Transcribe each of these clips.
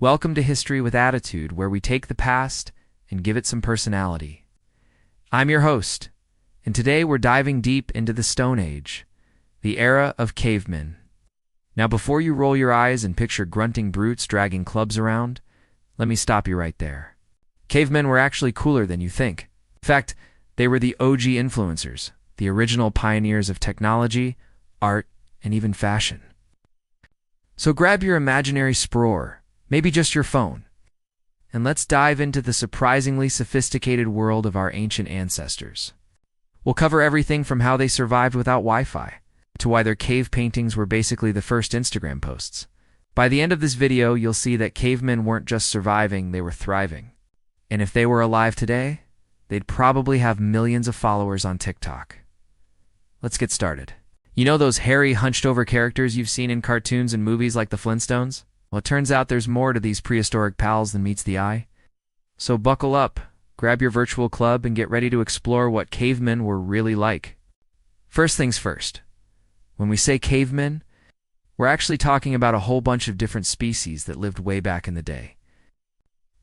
Welcome to History with Attitude, where we take the past and give it some personality. I'm your host, and today we're diving deep into the Stone Age, the era of cavemen. Now, before you roll your eyes and picture grunting brutes dragging clubs around, let me stop you right there. Cavemen were actually cooler than you think. In fact, they were the OG influencers, the original pioneers of technology, art, and even fashion. So grab your imaginary sprawer, maybe just your phone, and let's dive into the surprisingly sophisticated world of our ancient ancestors. We'll cover everything from how they survived without Wi-Fi, to why their cave paintings were basically the first Instagram posts. By the end of this video, you'll see that cavemen weren't just surviving, they were thriving. And if they were alive today, they'd probably have millions of followers on TikTok. Let's get started. You know those hairy, hunched-over characters you've seen in cartoons and movies like the Flintstones? Well, it turns out there's more to these prehistoric pals than meets the eye. So buckle up, grab your virtual club, and get ready to explore what cavemen were really like. First things first. When we say cavemen, we're actually talking about a whole bunch of different species that lived way back in the day.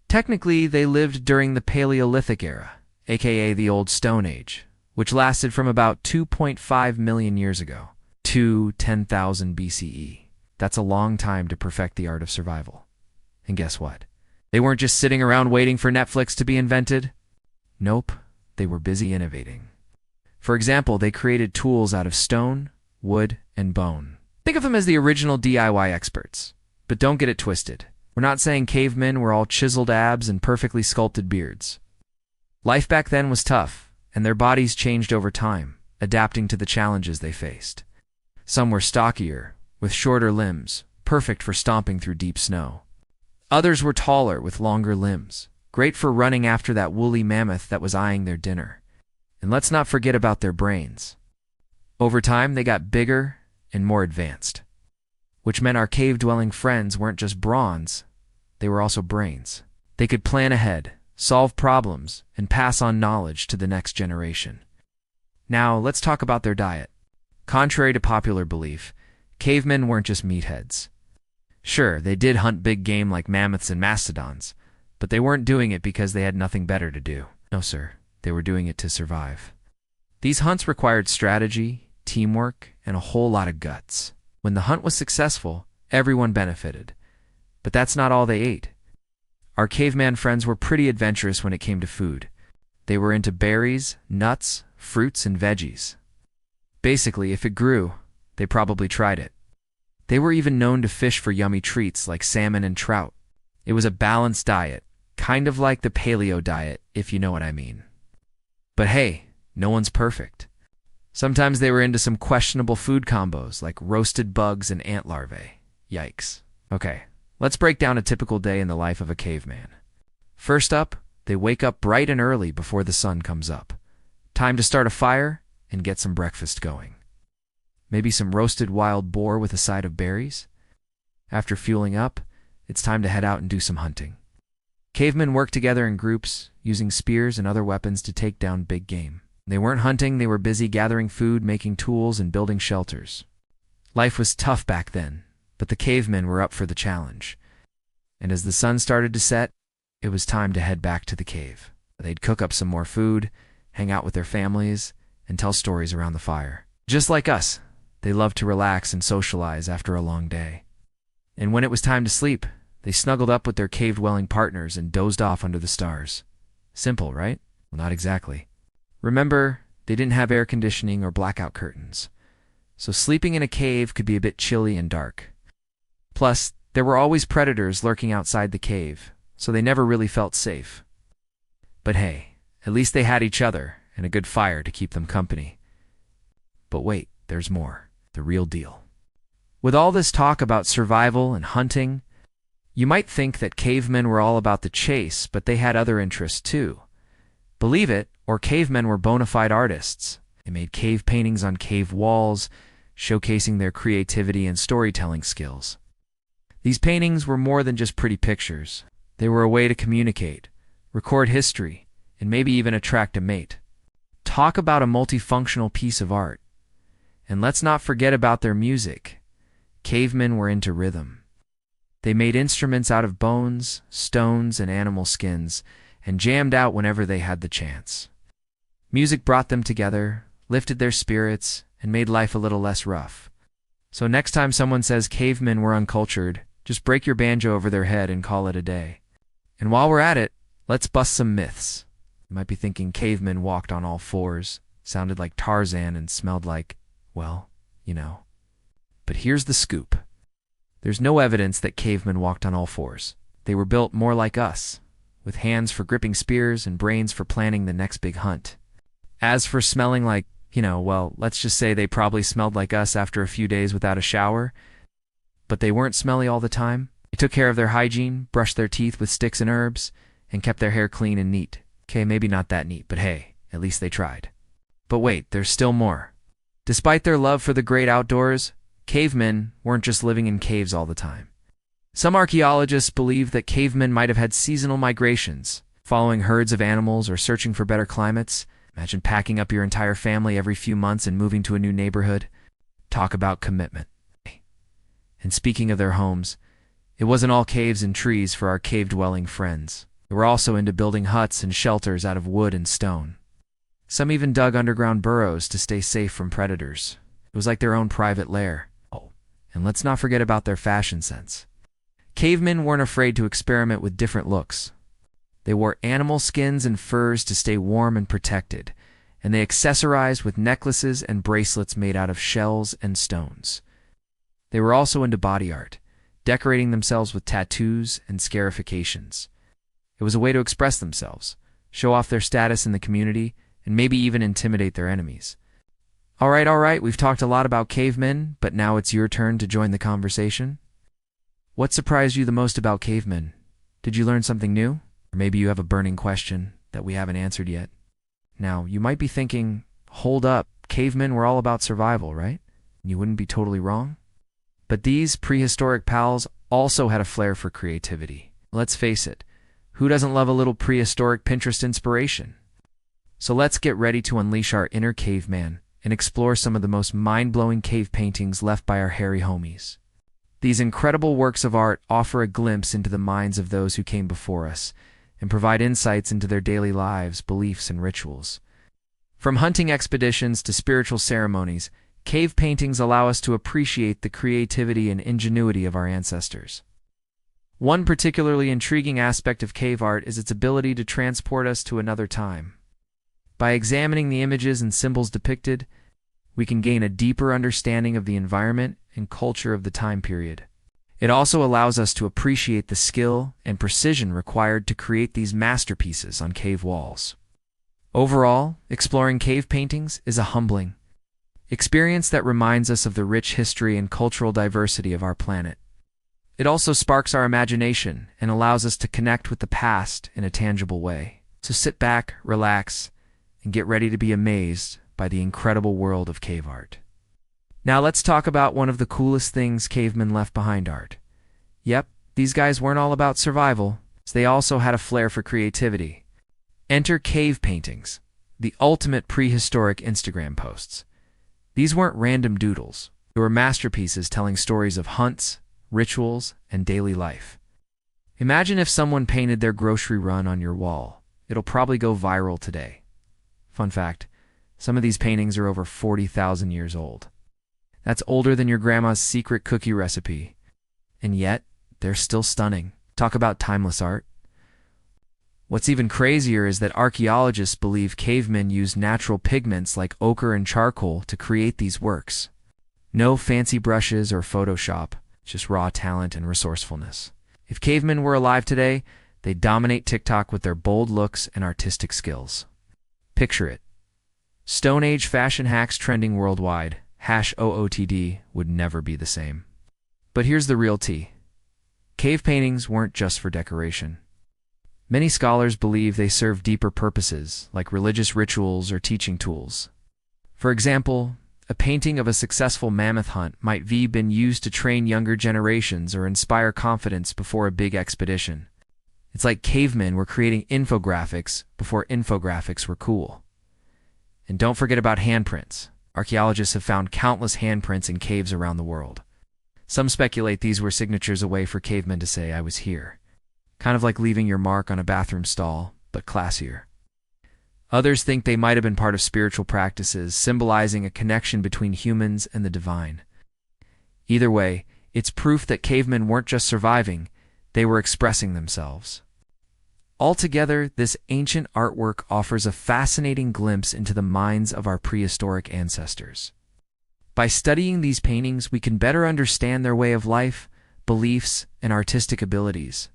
Technically, they lived during the Paleolithic era, aka the Old Stone Age, which lasted from about 2.5 million years ago to 10,000 BCE. That's a long time to perfect the art of survival. And guess what? They weren't just sitting around waiting for Netflix to be invented. Nope, they were busy innovating. For example, they created tools out of stone, wood, and bone. Think of them as the original DIY experts. But don't get it twisted. We're not saying cavemen were all chiseled abs and perfectly sculpted beards. Life back then was tough, and their bodies changed over time, adapting to the challenges they faced. Some were stockier, with shorter limbs, perfect for stomping through deep snow. Others were taller, with longer limbs, great for running after that woolly mammoth that was eyeing their dinner. And let's not forget about their brains. Over time, they got bigger and more advanced, which meant our cave-dwelling friends weren't just bronze, they were also brains. They could plan ahead, solve problems, and pass on knowledge to the next generation. Now, let's talk about their diet. Contrary to popular belief, cavemen weren't just meatheads. Sure, they did hunt big game like mammoths and mastodons, but they weren't doing it because they had nothing better to do. No, sir, they were doing it to survive. These hunts required strategy, teamwork, and a whole lot of guts. When the hunt was successful, everyone benefited. But that's not all they ate. Our caveman friends were pretty adventurous when it came to food. They were into berries, nuts, fruits, and veggies. Basically, if it grew, they probably tried it. They were even known to fish for yummy treats like salmon and trout. It was a balanced diet, kind of like the paleo diet, if you know what I mean. But hey, no one's perfect. Sometimes they were into some questionable food combos like roasted bugs and ant larvae. Yikes. Okay, let's break down a typical day in the life of a caveman. First up, they wake up bright and early before the sun comes up. Time to start a fire and get some breakfast going. Maybe some roasted wild boar with a side of berries? After fueling up, it's time to head out and do some hunting. Cavemen worked together in groups, using spears and other weapons to take down big game. They weren't hunting, they were busy gathering food, making tools, and building shelters. Life was tough back then, but the cavemen were up for the challenge. And as the sun started to set, it was time to head back to the cave. They'd cook up some more food, hang out with their families, and tell stories around the fire. Just like us, they loved to relax and socialize after a long day. And when it was time to sleep, they snuggled up with their cave-dwelling partners and dozed off under the stars. Simple, right? Well, not exactly. Remember, they didn't have air conditioning or blackout curtains, so sleeping in a cave could be a bit chilly and dark. Plus, there were always predators lurking outside the cave, so they never really felt safe. But hey, at least they had each other and a good fire to keep them company. But wait, there's more. The real deal. With all this talk about survival and hunting, you might think that cavemen were all about the chase, but they had other interests too. Believe it, or cavemen were bona fide artists. They made cave paintings on cave walls, showcasing their creativity and storytelling skills. These paintings were more than just pretty pictures. They were a way to communicate, record history, and maybe even attract a mate. Talk about a multifunctional piece of art. And let's not forget about their music. Cavemen were into rhythm. They made instruments out of bones, stones, and animal skins, and jammed out whenever they had the chance. Music brought them together, lifted their spirits, and made life a little less rough. So next time someone says cavemen were uncultured, just break your banjo over their head and call it a day. And while we're at it, let's bust some myths. You might be thinking cavemen walked on all fours, sounded like Tarzan, and smelled like, well, you know. But here's the scoop. There's no evidence that cavemen walked on all fours. They were built more like us, with hands for gripping spears and brains for planning the next big hunt. As for smelling like, well, let's just say they probably smelled like us after a few days without a shower. But they weren't smelly all the time. They took care of their hygiene, brushed their teeth with sticks and herbs, and kept their hair clean and neat. Okay, maybe not that neat, but hey, at least they tried. But wait, there's still more. Despite their love for the great outdoors, cavemen weren't just living in caves all the time. Some archaeologists believe that cavemen might have had seasonal migrations, following herds of animals or searching for better climates. Imagine packing up your entire family every few months and moving to a new neighborhood. Talk about commitment. And speaking of their homes, it wasn't all caves and trees for our cave-dwelling friends. They were also into building huts and shelters out of wood and stone. Some even dug underground burrows to stay safe from predators. It was like their own private lair. Oh, and let's not forget about their fashion sense. Cavemen weren't afraid to experiment with different looks. They wore animal skins and furs to stay warm and protected, and they accessorized with necklaces and bracelets made out of shells and stones. They were also into body art, decorating themselves with tattoos and scarifications. It was a way to express themselves, show off their status in the community, and maybe even intimidate their enemies. All right, we've talked a lot about cavemen, but now it's your turn to join the conversation. What surprised you the most about cavemen? Did you learn something new? Or maybe you have a burning question that we haven't answered yet. Now, you might be thinking, hold up, cavemen were all about survival, right? You wouldn't be totally wrong. But these prehistoric pals also had a flair for creativity. Let's face it, who doesn't love a little prehistoric Pinterest inspiration? So let's get ready to unleash our inner caveman and explore some of the most mind-blowing cave paintings left by our hairy homies. These incredible works of art offer a glimpse into the minds of those who came before us and provide insights into their daily lives, beliefs, and rituals. From hunting expeditions to spiritual ceremonies, cave paintings allow us to appreciate the creativity and ingenuity of our ancestors. One particularly intriguing aspect of cave art is its ability to transport us to another time. By examining the images and symbols depicted, we can gain a deeper understanding of the environment and culture of the time period. It also allows us to appreciate the skill and precision required to create these masterpieces on cave walls. Overall, exploring cave paintings is a humbling experience that reminds us of the rich history and cultural diversity of our planet. It also sparks our imagination and allows us to connect with the past in a tangible way. So sit back, relax, and get ready to be amazed by the incredible world of cave art. Now let's talk about one of the coolest things cavemen left behind art. Yep, these guys weren't all about survival, so they also had a flair for creativity. Enter cave paintings, the ultimate prehistoric Instagram posts. These weren't random doodles. They were masterpieces telling stories of hunts, rituals, and daily life. Imagine if someone painted their grocery run on your wall. It'll probably go viral today. Fun fact, some of these paintings are over 40,000 years old. That's older than your grandma's secret cookie recipe. And yet, they're still stunning. Talk about timeless art. What's even crazier is that archaeologists believe cavemen used natural pigments like ochre and charcoal to create these works. No fancy brushes or Photoshop, just raw talent and resourcefulness. If cavemen were alive today, they'd dominate TikTok with their bold looks and artistic skills. Picture it. Stone Age fashion hacks trending worldwide. #OOTD would never be the same. But here's the real tea. Cave paintings weren't just for decoration. Many scholars believe they serve deeper purposes, like religious rituals or teaching tools. For example, a painting of a successful mammoth hunt might have been used to train younger generations or inspire confidence before a big expedition. It's like cavemen were creating infographics before infographics were cool. And don't forget about handprints. Archaeologists have found countless handprints in caves around the world. Some speculate these were signatures a way for cavemen to say, "I was here." Kind of like leaving your mark on a bathroom stall, but classier. Others think they might have been part of spiritual practices, symbolizing a connection between humans and the divine. Either way, it's proof that cavemen weren't just surviving, they were expressing themselves. Altogether, this ancient artwork offers a fascinating glimpse into the minds of our prehistoric ancestors. By studying these paintings, we can better understand their way of life, beliefs, and artistic abilities.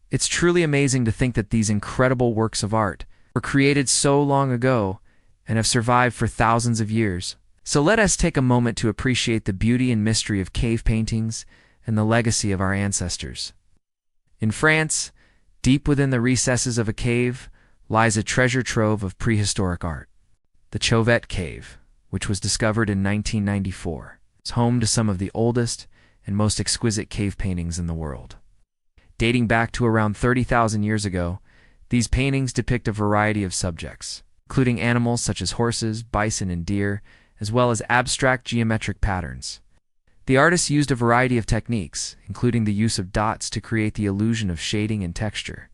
It's truly amazing to think that these incredible works of art were created so long ago and have survived for thousands of years. So let us take a moment to appreciate the beauty and mystery of cave paintings and the legacy of our ancestors. In France, deep within the recesses of a cave, lies a treasure trove of prehistoric art. The Chauvet Cave, which was discovered in 1994, is home to some of the oldest and most exquisite cave paintings in the world. Dating back to around 30,000 years ago, these paintings depict a variety of subjects, including animals such as horses, bison, and deer, as well as abstract geometric patterns. The artists used a variety of techniques, including the use of dots to create the illusion of shading and texture.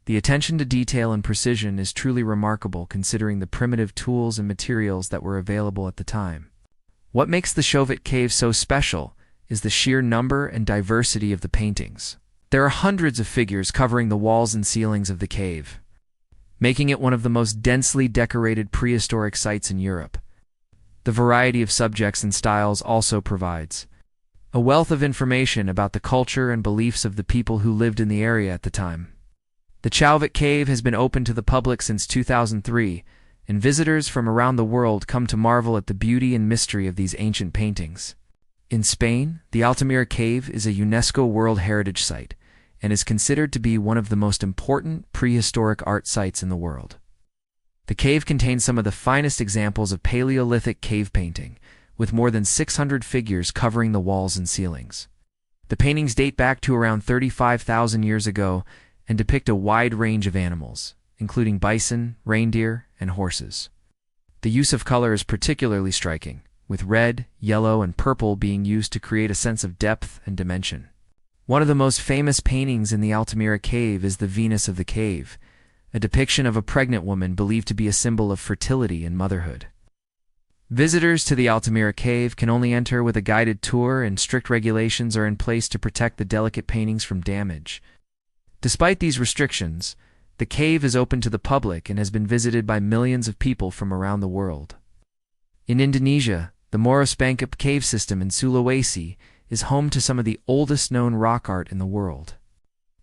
The attention to detail and precision is truly remarkable considering the primitive tools and materials that were available at the time. What makes the Chauvet Cave so special is the sheer number and diversity of the paintings. There are hundreds of figures covering the walls and ceilings of the cave, making it one of the most densely decorated prehistoric sites in Europe. The variety of subjects and styles also provides a wealth of information about the culture and beliefs of the people who lived in the area at the time. The Chauvet Cave has been open to the public since 2003, and visitors from around the world come to marvel at the beauty and mystery of these ancient paintings. In Spain, the Altamira Cave is a UNESCO World Heritage Site and is considered to be one of the most important prehistoric art sites in the world. The cave contains some of the finest examples of Paleolithic cave painting, with more than 600 figures covering the walls and ceilings. The paintings date back to around 35,000 years ago and depict a wide range of animals, including bison, reindeer, and horses. The use of color is particularly striking, with red, yellow, and purple being used to create a sense of depth and dimension. One of the most famous paintings in the Altamira Cave is the Venus of the Cave, a depiction of a pregnant woman believed to be a symbol of fertility and motherhood. Visitors to the Altamira Cave can only enter with a guided tour, and strict regulations are in place to protect the delicate paintings from damage. Despite these restrictions, the cave is open to the public and has been visited by millions of people from around the world. In Indonesia, the Morospangkep cave system in Sulawesi is home to some of the oldest known rock art in the world.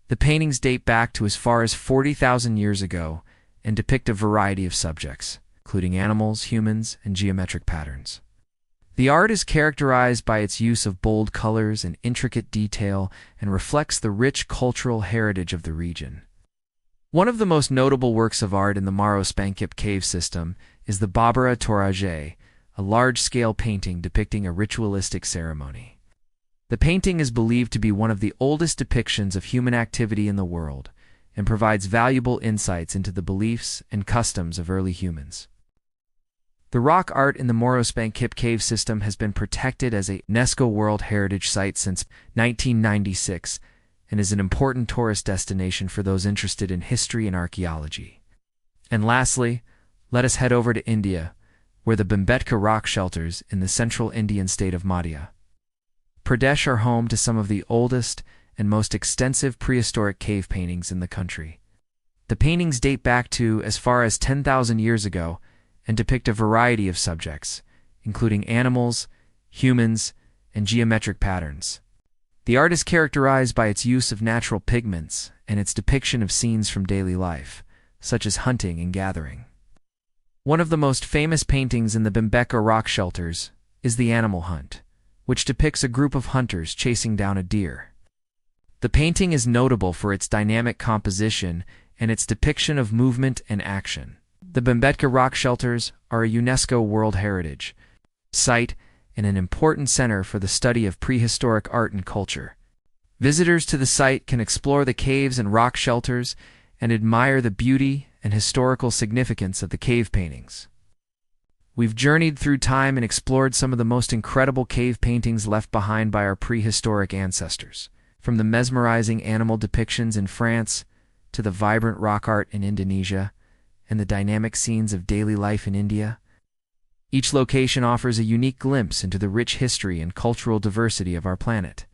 The paintings date back to as far as 40,000 years ago and depict a variety of subjects, including animals, humans, and geometric patterns. The art is characterized by its use of bold colors and intricate detail and reflects the rich cultural heritage of the region. One of the most notable works of art in the Morospangkep cave system is the Babara Toraja, a large-scale painting depicting a ritualistic ceremony. The painting is believed to be one of the oldest depictions of human activity in the world and provides valuable insights into the beliefs and customs of early humans. The rock art in the Morospangkep cave system has been protected as a UNESCO World Heritage Site since 1996 and is an important tourist destination for those interested in history and archaeology. And lastly, let us head over to India, where the Bhimbetka rock shelters in the central Indian state of Madhya Pradesh are home to some of the oldest and most extensive prehistoric cave paintings in the country. The paintings date back to as far as 10,000 years ago and depict a variety of subjects, including animals, humans, and geometric patterns. The art is characterized by its use of natural pigments and its depiction of scenes from daily life, such as hunting and gathering. One of the most famous paintings in the Bhimbetka rock shelters is The Animal Hunt, which depicts a group of hunters chasing down a deer. The painting is notable for its dynamic composition and its depiction of movement and action. The Bhimbetka rock shelters are a UNESCO World Heritage Site and an important center for the study of prehistoric art and culture. Visitors to the site can explore the caves and rock shelters and admire the beauty and historical significance of the cave paintings. We've journeyed through time and explored some of the most incredible cave paintings left behind by our prehistoric ancestors, from the mesmerizing animal depictions in France to the vibrant rock art in Indonesia and the dynamic scenes of daily life in India. Each location offers a unique glimpse into the rich history and cultural diversity of our planet.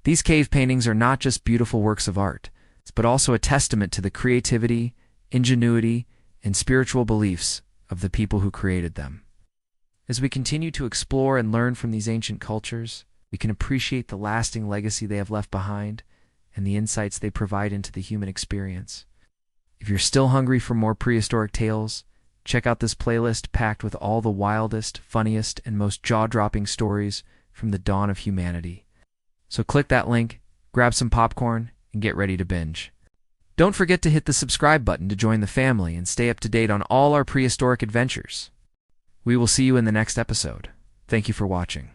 These cave paintings are not just beautiful works of art, but also a testament to the creativity, ingenuity, and spiritual beliefs of the people who created them. As we continue to explore and learn from these ancient cultures, we can appreciate the lasting legacy they have left behind and the insights they provide into the human experience. If you're still hungry for more prehistoric tales, check out this playlist packed with all the wildest, funniest, and most jaw-dropping stories from the dawn of humanity. So click that link, grab some popcorn, and get ready to binge. Don't forget to hit the subscribe button to join the family and stay up to date on all our prehistoric adventures. We will see you in the next episode. Thank you for watching.